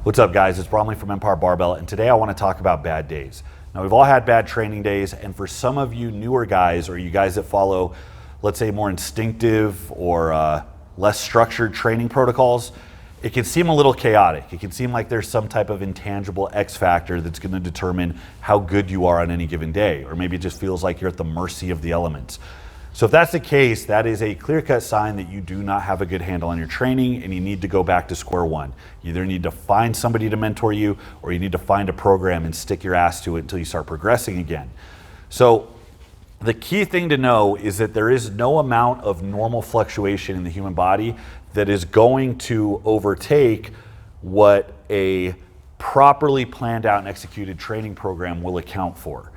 What's up, guys? It's Bromley from Empire Barbell, and today I want to talk about bad days. Now, we've all had bad training days, and for some of you newer guys, or you guys that follow, let's say, more instinctive or less structured training protocols, it can seem a little chaotic. It can seem like there's some type of intangible X factor that's going to determine how good you are on any given day, or maybe it just feels like you're at the mercy of the elements. So if that's the case, that is a clear-cut sign that you do not have a good handle on your training and you need to go back to square one. You either need to find somebody to mentor you, or you need to find a program and stick your ass to it until you start progressing again. So the key thing to know is that there is no amount of normal fluctuation in the human body that is going to overtake what a properly planned out and executed training program will account for.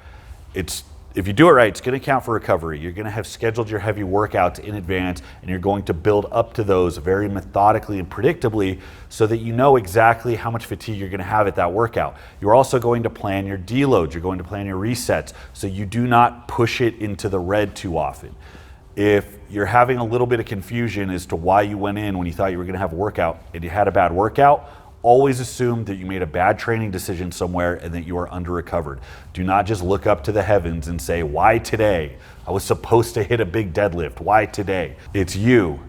If you do it right, it's going to count for recovery. You're going to have scheduled your heavy workouts in advance, and you're going to build up to those very methodically and predictably so that you know exactly how much fatigue you're going to have at that workout. You're also going to plan your deloads. You're going to plan your resets so you do not push it into the red too often. If you're having a little bit of confusion as to why you went in when you thought you were going to have a workout and you had a bad workout, always assume that you made a bad training decision somewhere and that you are under-recovered. Do not just look up to the heavens and say, why today? I was supposed to hit a big deadlift. Why today? It's you.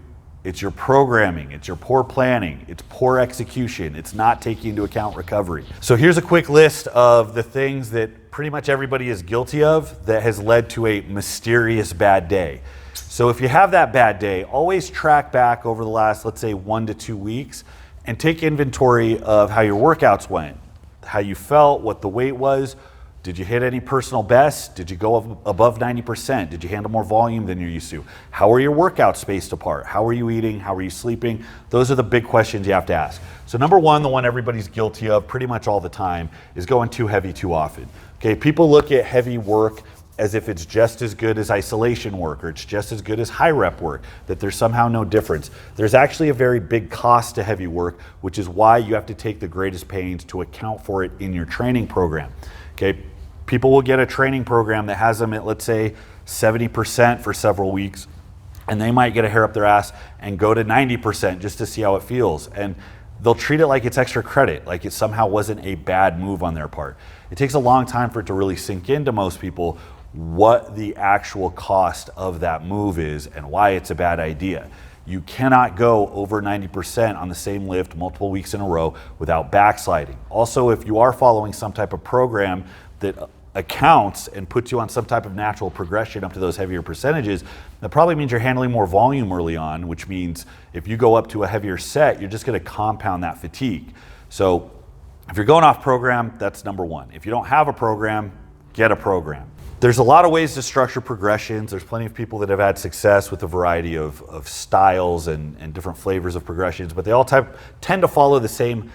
It's your programming. It's your poor planning. It's poor execution. It's not taking into account recovery. So here's a quick list of the things that pretty much everybody is guilty of that has led to a mysterious bad day. So if you have that bad day, always track back over the last, let's say, 1 to 2 weeks and take inventory of how your workouts went, how you felt, what the weight was. Did you hit any personal bests? Did you go above 90%? Did you handle more volume than you're used to? How are your workouts spaced apart? How are you eating? How are you sleeping? Those are the big questions you have to ask. So number one, the one everybody's guilty of pretty much all the time, is going too heavy too often. Okay, people look at heavy work as if it's just as good as isolation work, or it's just as good as high rep work, that there's somehow no difference. There's actually a very big cost to heavy work, which is why you have to take the greatest pains to account for it in your training program. Okay, people will get a training program that has them at, let's say, 70% for several weeks, and they might get a hair up their ass and go to 90% just to see how it feels. And they'll treat it like it's extra credit, like it somehow wasn't a bad move on their part. It takes a long time for it to really sink into most people what the actual cost of that move is and why it's a bad idea. You cannot go over 90% on the same lift multiple weeks in a row without backsliding. Also, if you are following some type of program that accounts and puts you on some type of natural progression up to those heavier percentages, that probably means you're handling more volume early on, which means if you go up to a heavier set, you're just going to compound that fatigue. So if you're going off program, that's number one. If you don't have a program, get a program. There's a lot of ways to structure progressions. There's plenty of people that have had success with a variety of styles and different flavors of progressions, but they all tend to follow the same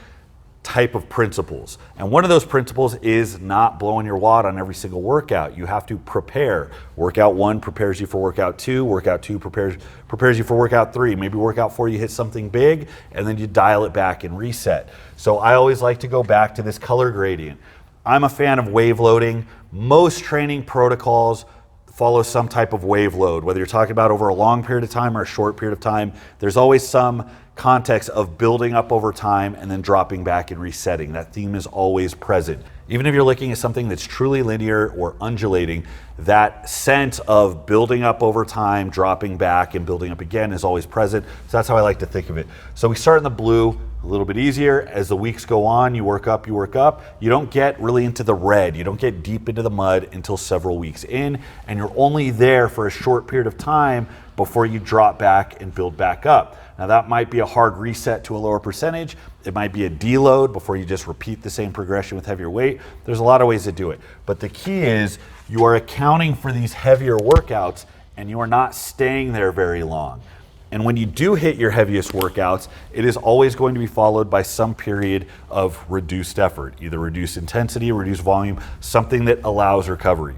type of principles. And one of those principles is not blowing your wad on every single workout. You have to prepare. Workout 1 prepares you for workout 2. Workout 2 prepares you for workout 3. Maybe workout 4 you hit something big, and then you dial it back and reset. So I always like to go back to this color gradient. I'm a fan of wave loading. Most training protocols follow some type of wave load, whether you're talking about over a long period of time or a short period of time. There's always some context of building up over time and then dropping back and resetting. That theme is always present. Even if you're looking at something that's truly linear or undulating, that sense of building up over time, dropping back and building up again is always present. So that's how I like to think of it. So we start in the blue, a little bit easier. As the weeks go on, you work up, you work up. You don't get really into the red. You don't get deep into the mud until several weeks in, and you're only there for a short period of time before you drop back and build back up. Now that might be a hard reset to a lower percentage. It might be a deload before you just repeat the same progression with heavier weight. There's a lot of ways to do it. But the key is you are accounting for these heavier workouts and you are not staying there very long. And when you do hit your heaviest workouts, it is always going to be followed by some period of reduced effort, either reduced intensity, reduced volume, something that allows recovery.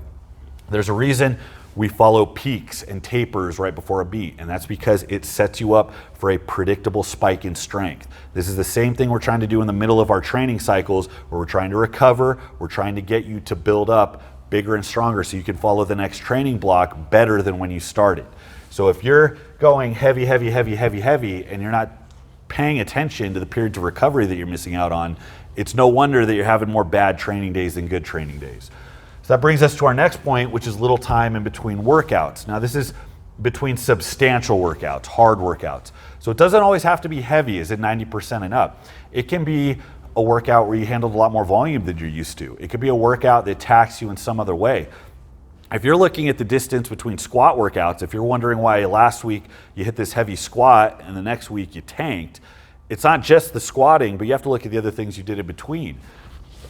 There's a reason we follow peaks and tapers right before a beat, and that's because it sets you up for a predictable spike in strength. This is the same thing we're trying to do in the middle of our training cycles, where we're trying to recover, we're trying to get you to build up bigger and stronger so you can follow the next training block better than when you started. So if you're going heavy, heavy, heavy, heavy, heavy, and you're not paying attention to the periods of recovery that you're missing out on, it's no wonder that you're having more bad training days than good training days. So that brings us to our next point, which is little time in between workouts. Now this is between substantial workouts, hard workouts. So it doesn't always have to be heavy, is it 90% and up? It can be a workout where you handled a lot more volume than you're used to. It could be a workout that taxes you in some other way. If you're looking at the distance between squat workouts, if you're wondering why last week you hit this heavy squat and the next week you tanked, it's not just the squatting, but you have to look at the other things you did in between.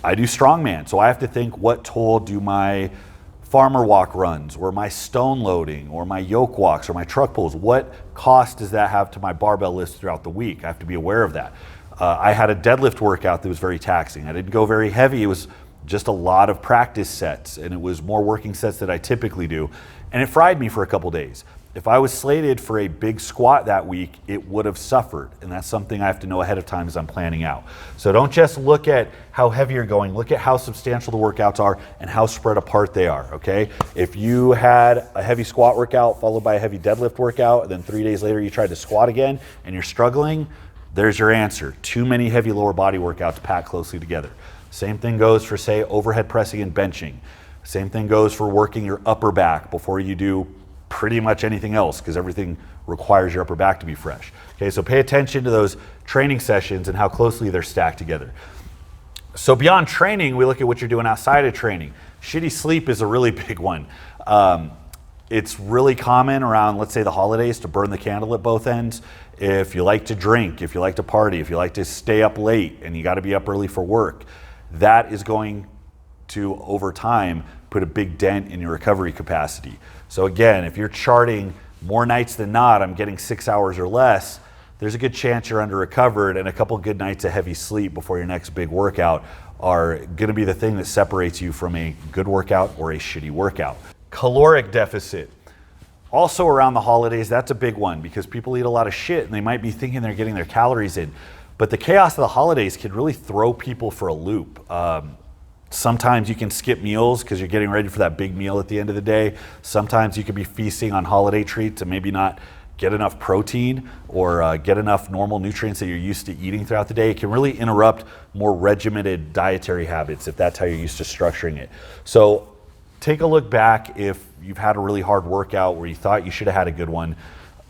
I do strongman, so I have to think, what toll do my farmer walk runs or my stone loading or my yoke walks or my truck pulls, what cost does that have to my barbell list throughout the week? I have to be aware of that. I had a deadlift workout that was very taxing. I didn't go very heavy. It was just a lot of practice sets, and it was more working sets that I typically do, and it fried me for a couple days. If I was slated for a big squat that week, it would have suffered, and that's something I have to know ahead of time as I'm planning out. So don't just look at how heavy you're going, look at how substantial the workouts are and how spread apart they are, okay? If you had a heavy squat workout followed by a heavy deadlift workout, and then 3 days later you tried to squat again and you're struggling, there's your answer. Too many heavy lower body workouts packed closely together. Same thing goes for, say, overhead pressing and benching. Same thing goes for working your upper back before you do pretty much anything else, because everything requires your upper back to be fresh. Okay, so pay attention to those training sessions and how closely they're stacked together. So beyond training, we look at what you're doing outside of training. Shitty sleep is a really big one. It's really common around, let's say, the holidays to burn the candle at both ends. If you like to drink, if you like to party, if you like to stay up late and you got to be up early for work, that is going to, over time, put a big dent in your recovery capacity. So again, if you're charting more nights than not, I'm getting 6 hours or less, there's a good chance you're under recovered, and a couple good nights of heavy sleep before your next big workout are going to be the thing that separates you from a good workout or a shitty workout. Caloric deficit. Also around the holidays, that's a big one because people eat a lot of shit and they might be thinking they're getting their calories in. But the chaos of the holidays can really throw people for a loop. Sometimes you can skip meals because you're getting ready for that big meal at the end of the day. Sometimes you could be feasting on holiday treats and maybe not get enough protein or get enough normal nutrients that you're used to eating throughout the day. It can really interrupt more regimented dietary habits if that's how you're used to structuring it. So take a look back if you've had a really hard workout where you thought you should have had a good one.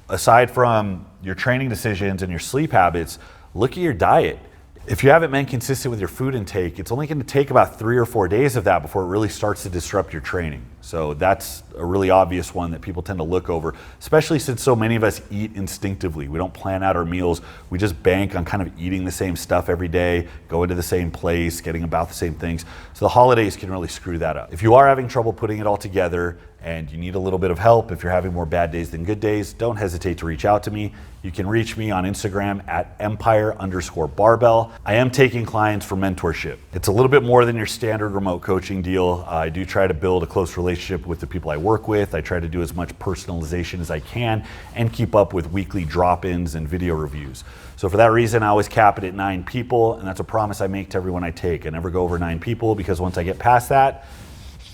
Aside from your training decisions and your sleep habits, look at your diet. If you haven't been consistent with your food intake, it's only going to take about 3 or 4 days of that before it really starts to disrupt your training. So that's a really obvious one that people tend to look over, especially since so many of us eat instinctively. We don't plan out our meals. We just bank on kind of eating the same stuff every day, going to the same place, getting about the same things. So the holidays can really screw that up. If you are having trouble putting it all together and you need a little bit of help, if you're having more bad days than good days, don't hesitate to reach out to me. You can reach me on Instagram at empire_barbell. I am taking clients for mentorship. It's a little bit more than your standard remote coaching deal. I do try to build a close relationship with the people I work with. I try to do as much personalization as I can and keep up with weekly drop-ins and video reviews. So for that reason, I always cap it at 9 people, and that's a promise I make to everyone I take. I never go over 9 people because once I get past that,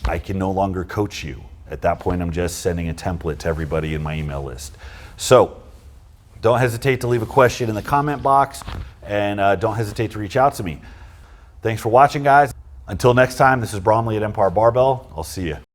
I can no longer coach you. At that point, I'm just sending a template to everybody in my email list. So don't hesitate to leave a question in the comment box, and don't hesitate to reach out to me. Thanks for watching, guys. Until next time, this is Bromley at Empire Barbell. I'll see you.